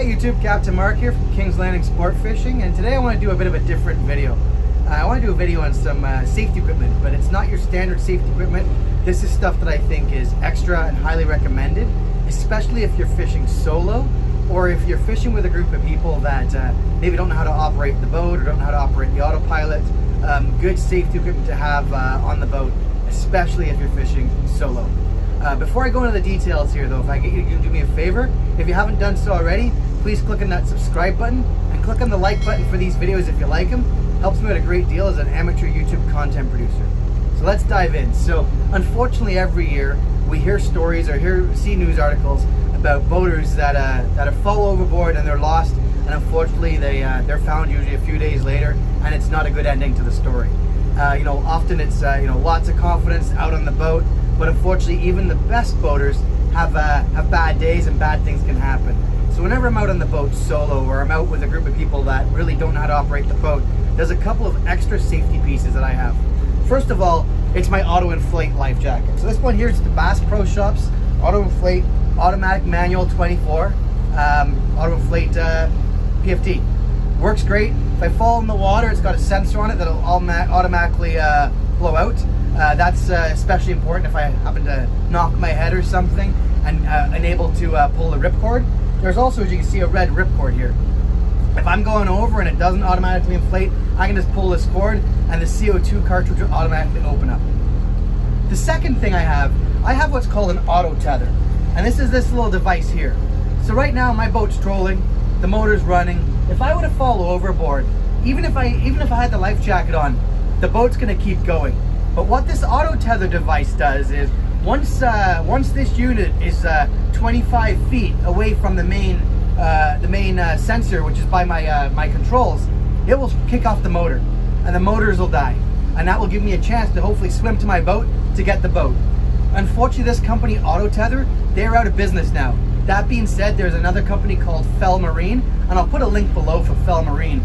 Hey YouTube, Captain Marc here from King's Landing Sport Fishing, and today I want to do a bit of a different video. I want to do a video on some safety equipment, but it's not your standard safety equipment. This is stuff that I think is extra and highly recommended, especially if you're fishing solo or if you're fishing with a group of people that maybe don't know how to operate the boat or don't know how to operate the autopilot. Good safety equipment to have on the boat, especially if you're fishing solo. Before I go into the details here though, if I get you to do me a favor, if you haven't done so already, please click on that subscribe button and click on the like button for these videos if you like them. Helps me out a great deal as an amateur YouTube content producer. So let's dive in. So unfortunately every year we hear stories or see news articles about boaters that fall overboard and they're lost, and unfortunately they're found usually a few days later, and it's not a good ending to the story. Often it's lots of confidence out on the boat, but unfortunately even the best boaters have bad days and bad things can happen. So whenever I'm out on the boat solo or I'm out with a group of people that really don't know how to operate the boat, there's a couple of extra safety pieces that I have. First of all, it's my auto inflate life jacket. So this one here is the Bass Pro Shops auto inflate automatic manual 24 auto inflate PFD. Works great. If I fall in the water, it's got a sensor on it that'll automatically blow out. That's especially important if I happen to knock my head or something and unable to pull the ripcord. There's also, as you can see, a red ripcord here. If I'm going over and it doesn't automatically inflate, I can just pull this cord and the CO2 cartridge will automatically open up. The second thing I have what's called an auto tether, and this is this little device here. So right now my boat's trolling, the motor's running. If I were to fall overboard, even if I had the life jacket on, the boat's gonna keep going. But what this auto tether device does is once this unit is 25 feet away from the main sensor, which is by my controls, it will kick off the motor and the motors will die, and that will give me a chance to hopefully swim to my boat to get the boat. Unfortunately, this company Auto Tether, they're out of business now. That being said, there's another company called Fell Marine, and I'll put a link below for Fell Marine.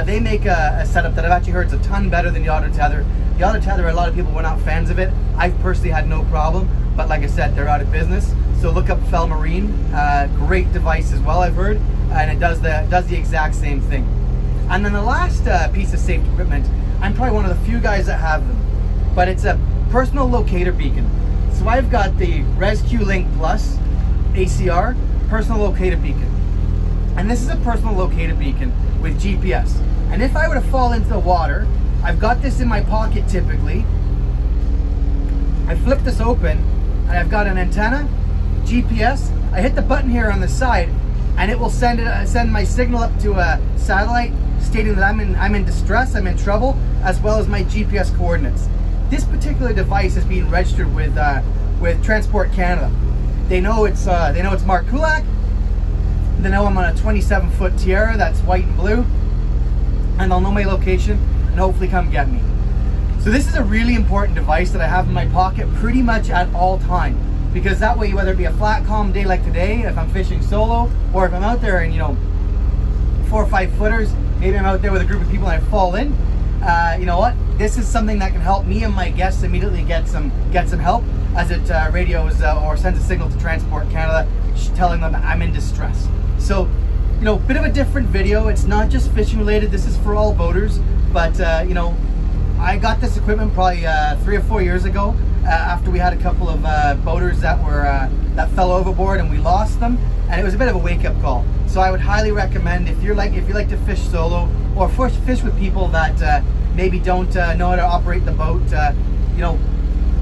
They make a setup that I've actually heard is a ton better than the Auto Tether. The Auto Tether, a lot of people were not fans of it. I've personally had no problem, but like I said, they're out of business. So look up Fell Marine. Great device as well, I've heard, and it does the exact same thing. And then the last piece of safety equipment, I'm probably one of the few guys that have them, but it's a personal locator beacon. So I've got the ResQ Link Plus ACR personal locator beacon, and this is a personal locator beacon with GPS. And if I were to fall into the water, I've got this in my pocket typically. I flip this open and I've got an antenna, GPS. I hit the button here on the side and it will send my signal up to a satellite stating that I'm in distress, I'm in trouble, as well as my GPS coordinates. This particular device is being registered with Transport Canada. They know it's Mark Kulak. They know I'm on a 27-foot Tiara that's white and blue, and they'll know my location and hopefully come get me. So this is a really important device that I have in my pocket pretty much at all time, because that way, whether it be a flat, calm day like today, if I'm fishing solo, or if I'm out there and 4 or 5 footers, maybe I'm out there with a group of people and I fall in, you know what? This is something that can help me and my guests immediately get some help, as it radios or sends a signal to Transport Canada telling them I'm in distress. So, bit of a different video. It's not just fishing related. This is for all boaters. But I got this equipment probably 3 or 4 years ago after we had a couple of boaters that fell overboard and we lost them, and it was a bit of a wake-up call. So I would highly recommend, if you like to fish solo or fish with people that maybe don't know how to operate the boat,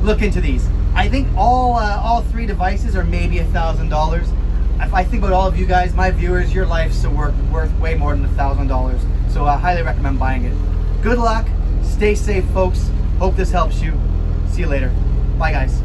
look into these. I think all 3 devices are maybe $1,000. If I think about all of you guys, my viewers, your life's worth way more than $1,000. So I highly recommend buying it. Good luck. Stay safe, folks. Hope this helps you. See you later. Bye, guys.